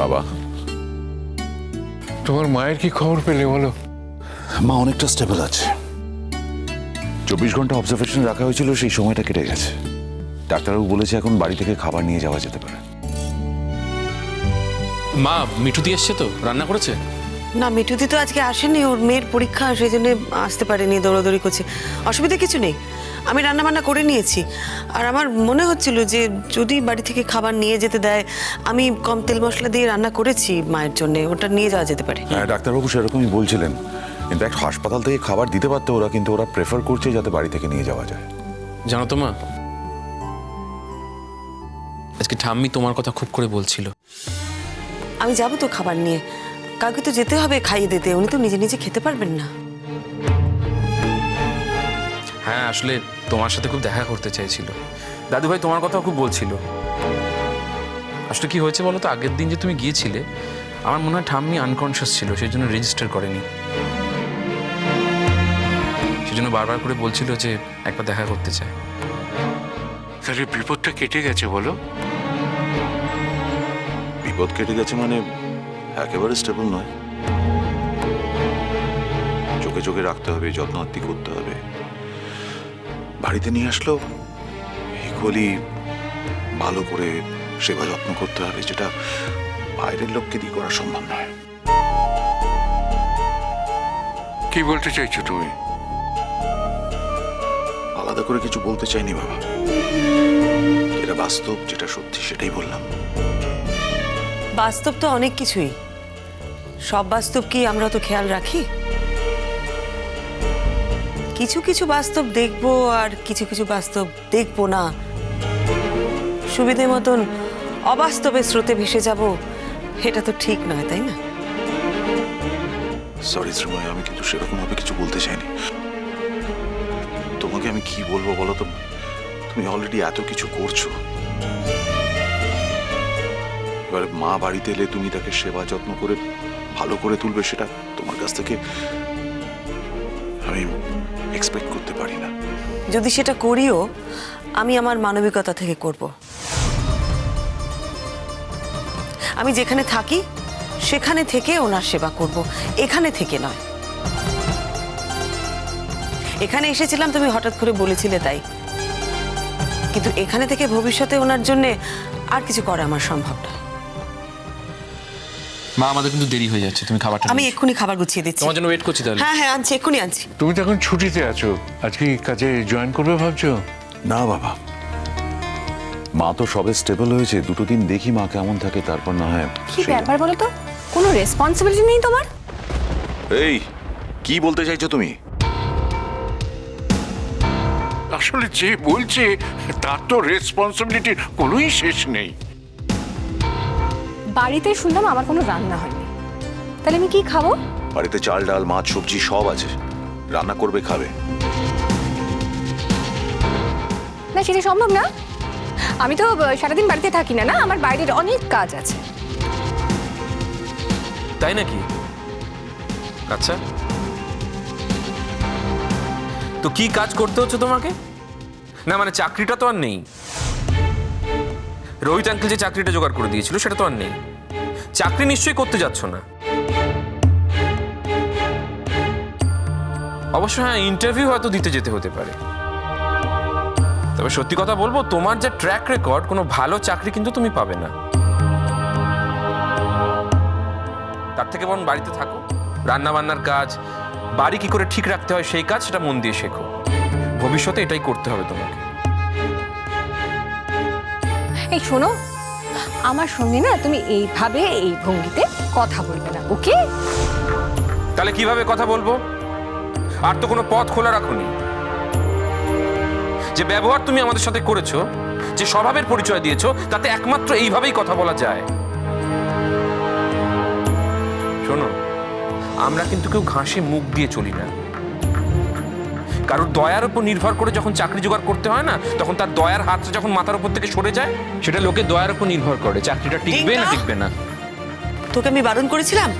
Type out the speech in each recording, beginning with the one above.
বাবা, তোমার মায়ের কি খবর পেলে বলো? মা অনেকটা স্টেবল আছে। 24 ঘন্টা অবজারভেশন রাখা হয়েছিল, সেই সময়টা কেটে গেছে। ডাক্তারবাবু বলেছে এখন বাড়ি থেকে খাবার নিয়ে যাওয়া যেতে পারে। মা মিঠু দিয়ে এসছে তো, রান্না করেছে? না, মিঠুদি তো আজকে আসেনি, ওর মেয়ের পরীক্ষা, সেই জন্য আসতে পারেনি, দৌড়াদৌড়ি করছে। অসুবিধা কিছু নেই, আমি রান্না বান্না করে নিয়েছি। আর আমার মনে হচ্ছিল যে যদি বাড়ি থেকে খাবার নিয়ে যেতে দেয়, আমি কম তেল মশলা দিয়ে রান্না করেছি মায়ের জন্য, ওটা নিয়ে যাওয়া যেতে পারে। হ্যাঁ, ডাক্তারবাবু সেরকমই বলছিলেন। ইনফ্যাক্ট হাসপাতাল থেকে খাবার দিতে পারতো ওরা, কিন্তু ওরা প্রেফার করছে যাতে বাড়ি থেকে নিয়ে যাওয়া যায়। জানো তো মা, আজকে ঠাম্মি তোমার কথা খুব করে বলছিল। আমি যাবো তো খাবার নিয়ে, কাউকে তো যেতে হবে খাইয়ে দিতে, উনি তো নিজে নিজে খেতে পারবেন না। হ্যাঁ, আসলে তোমার সাথে খুব দেখা করতে চাইছিল। দাদু ভাই তোমার কথাও খুব বলছিল। আসলে কি হয়েছে বলো তো, আগের দিন যে তুমি গিয়েছিলে, আমার মনে হয় ঠাম্মি আনকনশিয়াস ছিল, সেই জন্য রেজিস্টার করেনি। সেই জন্য বারবার করে বলছিল যে একবার দেখা করতে চায়। তাহলে বিপদটা কেটে গেছে বলো? বিপদ কেটে গেছে মানে একেবারে স্টেবল নয়। চোখে চোখে রাখতে হবে, যত্ন আত্তি করতে হবে। বাড়িতে নিয়ে আসলেও ইকুয়ালি ভালো করে সেবা যত্ন করতে হবে, যেটা বাইরের লোককে দিয়ে করা সম্ভব নয়। কি বলতে চাইছো তুমি? আলাদা করে কিছু বলতে চাইনি বাবা, যেটা বাস্তব, যেটা সত্যি সেটাই বললাম। বাস্তব তো অনেক কিছুই, সব বাস্তব কি আমরা তো খেয়াল রাখি? কিছু কিছু বাস্তব দেখবো আর কিছু কিছু বাস্তব দেখবো না। সুবিধে মতন অবাস্তবের স্রোতে ভেসে যাব, এটা তো ঠিক নয়, তাই না? সরি শ্রীময়, আমি কিন্তু সেরকম ভাবে কিছু বলতে চাইনি। তোমাকে আমি কি বলবো বলো তো, তুমি অলরেডি এত কিছু করছো। এবারে মা বাড়িতে এলে তুমি তাকে সেবা যত্ন করে ভালো করে তুলবে, সেটা তোমার কাছ থেকে আমি এক্সপেক্ট করতে পারি না। যদি সেটা করিও, আমি আমার মানবিকতা থেকে করব। আমি যেখানে থাকি সেখানে থেকে ওনার সেবা করব, এখানে থেকে নয়। এখানে এসেছিলাম তুমি হঠাৎ করে বলেছিলে তাই, কিন্তু এখানে থেকে ভবিষ্যতে ওনার জন্য আর কিছু করা আমার সম্ভব না। মা, আমাদের কিন্তু দেরি হয়ে যাচ্ছে, তুমি খাবারটা আমি নিয়ে এসো। এক্ষুনি খাবার গুছিয়ে দিচ্ছি। তোমার জন্য ওয়েট করছি তাহলে। হ্যাঁ হ্যাঁ, আনছি, এক্ষুনি আনছি। তুমি তো এখন ছুটিতে আছো, আজকে কাজে জয়েন করবে ভাবছো? না বাবা, মা তো সবে স্টেবল হয়েছে, 2 দিন দেখি মা কেমন থাকে, তারপর না হয়। কি ব্যাপার বলো তো, কোনো রেসপন্সিবিলিটি নেই তোমার? এই কি বলতে চাইছো তুমি? আসলে যে বলছে তার তো রেসপন্সিবিলিটির কোনোই শেষ নেই। বাড়িতে শুনলাম আমার কোনো রান্না হয়নি, তাহলে আমি কি খাবো? বাড়িতে চাল ডাল মাছ সবজি সব আছে, রান্না করবে খাবে। না, সেটা সম্ভব না। আমি তো সারাদিন বাড়িতে থাকি না, না, আমার বাইরের অনেক কাজ আছে। তাই নাকি? আচ্ছা, তো কি কাজ করতে হচ্ছে তোমাকে? না মানে চাকরিটা তো আর নেই। রোহিত আঙ্কেল যে চাকরিটা জোগাড় করে দিয়েছিল সেটা তো আর নেই। চাকরি নিশ্চয়ই করতে যাচ্ছ না। অবশ্য হ্যাঁ, ইন্টারভিউ হয়তো দিতে যেতে হতে পারে। তবে সত্যি কথা বলবো, তোমার যে ট্র্যাক রেকর্ড, কোনো ভালো চাকরি কিন্তু তুমি পাবে না। তার থেকে বরং বাড়িতে থাকো, রান্না বান্নার কাজ, বাড়ি কি করে ঠিক রাখতে হয় সেই কাজ, সেটা মন দিয়ে শেখো। ভবিষ্যতে এটাই করতে হবে তোমাকে। এই শোনো, আমার সঙ্গে না তুমি এইভাবে এই ভঙ্গিতে কথা বলবে না, ওকে? তাহলে কিভাবে কথা বলবো? আর তো কোনো পথ খোলা রাখোনি। যে ব্যবহার তুমি আমাদের সাথে করেছো, যে স্বভাবের পরিচয় দিয়েছো, তাতে একমাত্র এইভাবেই কথা বলা যায়। শোনো, আমরা কিন্তু কেউ ঘাসে মুখ দিয়ে চলি না। কারোর দয়ার উপর নির্ভর করে যখন চাকরি জোগাড় করতে হয় না, তখন তার দয়ার হাতটা যখন মাথার উপর থেকে সরে যায়, সেটা লোকে দয়ার উপর নির্ভর করে চাকরিটা টিকবে না টিকবে না। তোকে আমি বারণ করেছিলাম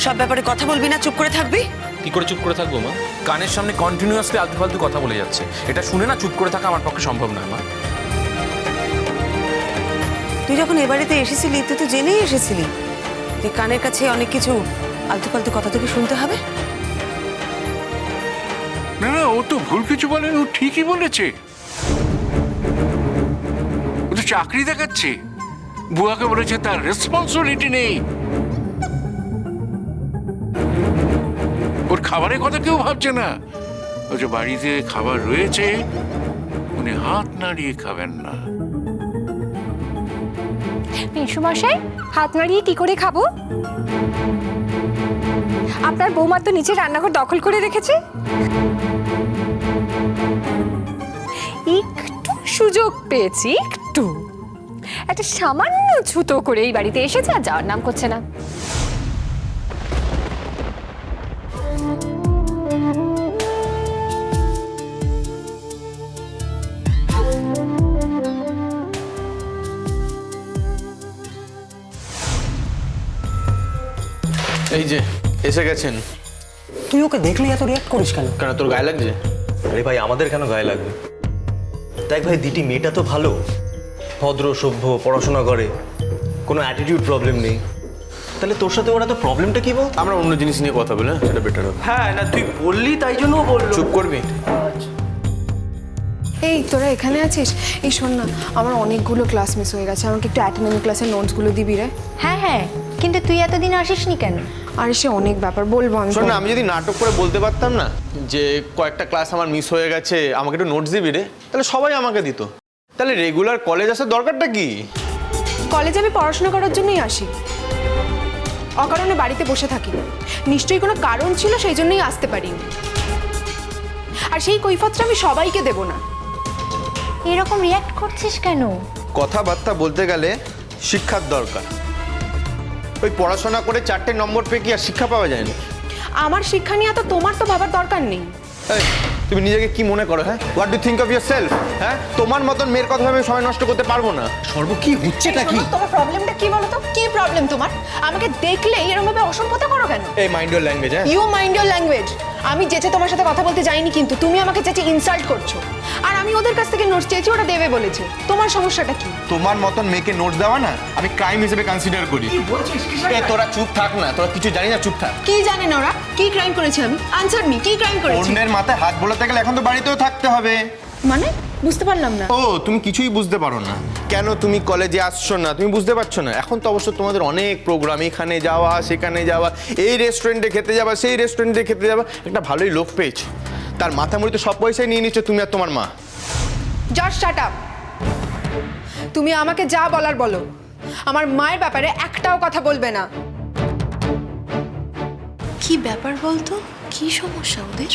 সব ব্যাপারে কথা বলবি না, চুপ করে থাকবি। কি করে চুপ করে থাকবো মা? কানের সামনে কন্টিনিউয়াসলি আলতু ফালতু কথা বলে যাচ্ছে, এটা শুনে না চুপ করে থাকা আমার পক্ষে সম্ভব নয় মা। তুই যখন এ বাড়িতে এসেছিলি তুই তো জেনেই এসেছিলি যে কানের কাছে অনেক কিছু আলতু ফালতু কথা তোকে শুনতে হবে? না না, ও তো ভুল কিছু বলেনি, ও ঠিকই বলেছে। ও তো চাকরি দেখাচ্ছে, বুয়াকে বলেছে তার রেসপন্সিবিলিটি নেই। ওর খাবারের কথা কেউ ভাবছে না। ও যে বাড়িতে খাবার রয়েছে, উনি হাত নাড়িয়ে খাবেন না। মেসোমশাই, হাত নাড়িয়ে কি করে খাবো? আপনার বৌমা তো নিচে রান্নাঘর দখল করে রেখেছে। একটু সুযোগ পেয়েছি, একটু একটা সামান্য ছুতো করে এই বাড়িতে এসেছে আর যাওয়ার নাম করছে না। এই যে এসে গেছেন। তুই ওকে দেখলে এত রিয়াক্ট করিস কেন? কেন, তোর গায়ে লাগছে? আরে ভাই, আমাদের কেন গায়ে লাগবে? দেখ ভাই, দিটি মেয়েটা তো ভালো, ভদ্র সভ্য, পড়াশোনা করে, কোনো অ্যাটিটিউড প্রবলেম নেই। তাহলে তোর সাথে ওরা তো প্রবলেমটা কি বল? আমরা অন্য জিনিস নিয়ে কথা বলে, সেটা বেটার হবে। হ্যাঁ না, তুই বললি তাই জন্য বললো। চুপ করবি? এই তোরা এখানে আছিস? এই শোন না, আমার অনেকগুলো ক্লাস মিস হয়ে গেছে, আমাকে একটু অ্যাটেন্ডেন্স ক্লাসের নোটসগুলো দিবি রে। হ্যাঁ হ্যাঁ, কিন্তু তুই এতদিন আসিসনি কেন? আর সে অনেক ব্যাপার, বলবো আমি। শোন না, আমি যদি নাটক করে বলতে পারতাম না যে কয়েকটা ক্লাস আমার মিস হয়ে গেছে, আমাকে একটু নোটস দিবি রে, তাহলে সবাই আমাকে দিত। তাহলে রেগুলার কলেজ আসার দরকারটা কি? কলেজে আমি পড়াশোনা করার জন্যই আসি, অকারণে বাড়িতে বসে থাকি। নিশ্চয়ই কোনো কারণ ছিল, সেই জন্যই আসতে পারিনি। আর সেই কৈফতটা আমি সবাইকে দেব না। এরকম রিয়াক্ট করছিস কেন? কথাবার্তা বলতে গেলে শিক্ষার দরকার। ওই পড়াশোনা করে 4টে নম্বর পেয়ে কি আর শিক্ষা পাওয়া যায় না? আমার শিক্ষা নিয়ে তো তোমার তো ভাবার দরকার নেই। এই, তুমি নিজেকে কি মনে করো? হ্যাঁ, what do think of your self? হ্যাঁ, তোমার মতন মেয়ের কথা আমি সময় নষ্ট করতে পারবো না। সর্ব কি হচ্ছেটা কি? শোনো, তোমার প্রবলেমটা কি বলো তো? কি প্রবলেম তোমার? আমাকে দেখলে এরকম ভাবে অসম্পতা করো কেন? এই মাইন্ড ইওর ল্যাঙ্গুয়েজ। হ্যাঁ, ইউ মাইন্ড ইউর ল্যাঙ্গুয়েজ। আমি যেচে তোমার সাথে কথা বলতে যাইনি, কিন্তু তুমি আমাকে চেঁচে ইনসাল্ট করছো। আর আমি ওদের কাছ থেকে নোটস চেয়েছি, ওরা দেবে বলেছে। তোমার সমস্যাটা কি? তোমার মতন মেয়েকে নোটস দেওয়া না আমি ক্রাইম হিসেবে কনসিডার করি। এ তোরা চুপ থাক না, তোরা কিছু জানি না, চুপ থাক। কি জানেন ওরা? কি ক্রাইম করেছি আমি? আনসার মি, কি ক্রাইম করেছি? অন্যের মাথায় হাত বোলাতে গেলে এখন তো বাড়িতেও থাকতে হবে। মানে বুঝতে পারলাম না। ও, তুমি কিছুই বুঝতে পারো না। কেন তুমি কলেজে আসছো না তুমি বুঝতে পারছো না? এখন তো অবশ্য তোমাদের অনেক প্রোগ্রাম, এখানে যাওয়া সেখানে যাওয়া, এই রেস্টুরেন্টে খেতে যাওয়া সেই রেস্টুরেন্টে খেতে যাওয়া। একটা ভালোই লোক পেয়েছো, তার মাথা মুড়ি তো সব পয়সায় নিয়ে নিচ্ছ তুমি আর তোমার মা। Just shut up. তুমি আমাকে যা বলার বলো, আমার মায়ের ব্যাপারে একটাও কথা বলবে না। কি ব্যাপার বলতো, কি সমস্যা ওদের?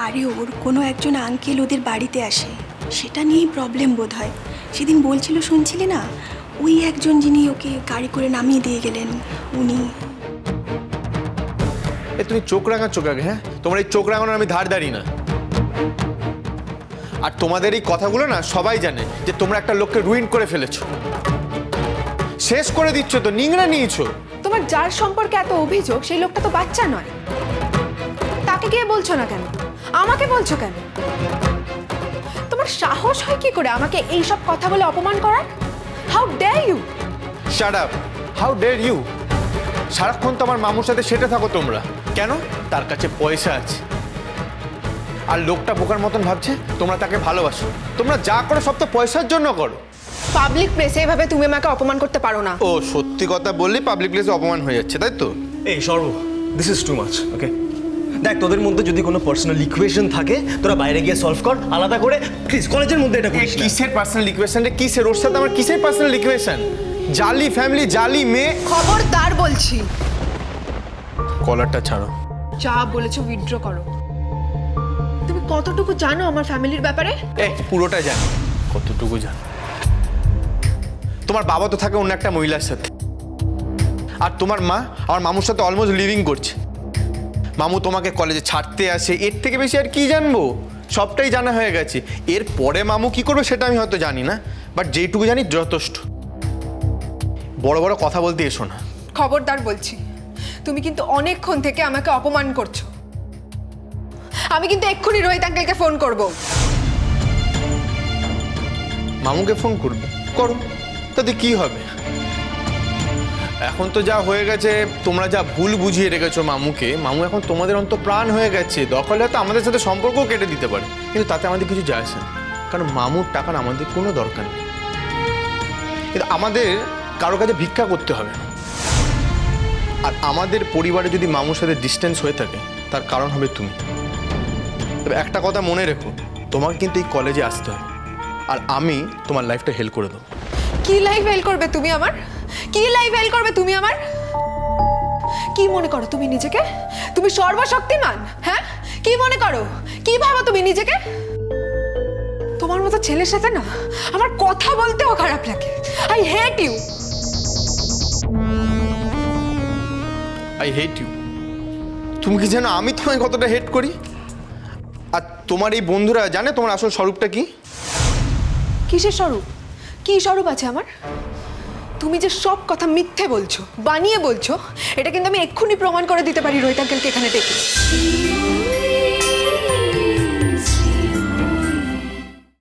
আরে ওর কোনো একজন আঙ্কেল ওদের বাড়িতে আসে, সেটা নিয়েই প্রবলেম বোধ হয়। সেদিন বলছিল, শুনছিলে না? ওই একজন যিনি ওকে গাড়ি করে নামিয়ে দিয়ে গেলেন, উনি। এ তুমি চোখ রাঙা চোখ আগে। হ্যাঁ, তোমার এই চোখ রাঙানোর আমি ধার দাঁড়ি না। আর তোমাদের এই কথাগুলো না সবাই জানে যে তোমরা একটা লোককে রুইন করে ফেলেছো, শেষ করে দিচ্ছ, তো নিংড়া নিয়েছো। তোমার যার সম্পর্কে এত অভিযোগ, সেই লোকটা তো বাচ্চা নয়। তাকে গিয়ে বলছো না কেন? আমাকে বলছো কেন? তোমার সাহস হয় কি করে আমাকে এইসব কথা বলে অপমান করার? How dare you! Shut up! How dare you! সারাক্ষণ তো আমার মামুর সাথে সেটে থাকো তোমরা। কেন? তার কাছে পয়সা আছে। আর লোকটা বোকার মতন ভাবছে তোমরা তাকে ভালোবাসো। তোমরা যা করো সব তো পয়সার জন্য করো। পাবলিক প্লেসে এভাবে তুমি আমাকে অপমান করতে পারো না। ও, সত্যি কথা বললি পাবলিক প্লেসে অপমান হয়ে যাচ্ছে, তাই তো? এই সর্ব, দিস ইজ টু মাচ। ওকে, দেখ, তোদের মধ্যে যদি কোনো পার্সোনাল ইকুয়েশন থাকে তোরা বাইরে গিয়ে সলভ কর, আলাদা করে প্লিজ। কলেজের মধ্যে এটা করিস না। কিসের পার্সোনাল ইকুয়েশন রে? কিসের? ওর সাথে আমার কিসের পার্সোনাল ইকুয়েশন? জালি ফ্যামিলি, জালি মেয়ে। খবরদার বলছি। কলারটা ছাড়ো। যা বলেছো উইথড্র করো। তুমি কতটুকু জানো আমার ফ্যামিলির ব্যাপারে? পুরোটা জানি। কতটুকু জানো? তোমার বাবা তো থাকে অন্য একটা মহিলার সাথে, আর তোমার মা আমার মামুর সাথে অলমোস্ট লিভিং করছে। মামু তোমাকে কলেজে ছাড়তে আসে, এর থেকে বেশি আর কি জানবো? সবটাই জানা হয়ে গেছে। এর পরে মামু কি করবে সেটা আমি হয়তো জানি না, বাট যেইটুকু জানি যথেষ্ট। বড় বড় কথা বলতে এসো না। খবরদার বলছি, তুমি কিন্তু অনেকক্ষণ থেকে আমাকে অপমান করছো। আমি কিন্তু এক্ষুনি রোহিত আঙ্কেলকে ফোন করব। মামুকে ফোন করবে? করো, তাতে কি হবে? এখন তো যা হয়ে গেছে, তোমরা যা ভুল বুঝিয়ে রেখেছো মামুকে, মামু এখন তোমাদের প্রাণ হয়ে গেছে। দরকার হলে তো আমাদের সাথে সম্পর্কও কেটে দিতে পারে, কিন্তু তাতে আমাদের কিছু যায় আসে না, কারণ মামুর টাকার আমাদের কোনো দরকার নেই। কিন্তু আমাদের কারো কাছে ভিক্ষা করতে হবে না। আর আমাদের পরিবারে যদি মামুর সাথে ডিস্টেন্স হয়ে থাকে, তার কারণ হবে তুমি। তবে একটা কথা মনে রেখো, তোমাকে কিন্তু এই কলেজে আসতে হবে, আর আমি তোমার লাইফটা হেল্প করে দেবো। কি লাইফ হেল্প করবে তুমি আমার? কি লাইফ হেল্প করবে তুমি আমার? কি মনে করো তুমি নিজেকে? তুমি সর্বশক্তিমান? হ্যাঁ, কি মনে করো? কি ভাবো তুমি নিজেকে? তোমার মতো ছেলের সাথে না আমার কথা বলতেও খারাপ লাগে। I hate you. I hate you. তুমি কি জানো আমি তোমায় কতটা হেট করি? আর তোমার এই বন্ধুরা জানে তোমার আসল স্বরূপটা কি? কিসের স্বরূপ? কি স্বরূপ আছে আমার? তুমি যে সব কথা মিথ্যে বলছো, বানিয়ে বলছো, এটা কিন্তু আমি এক্ষুনি প্রমাণ করে দিতে পারি রোহিত আঙ্কেলকে এখানে ডেকে।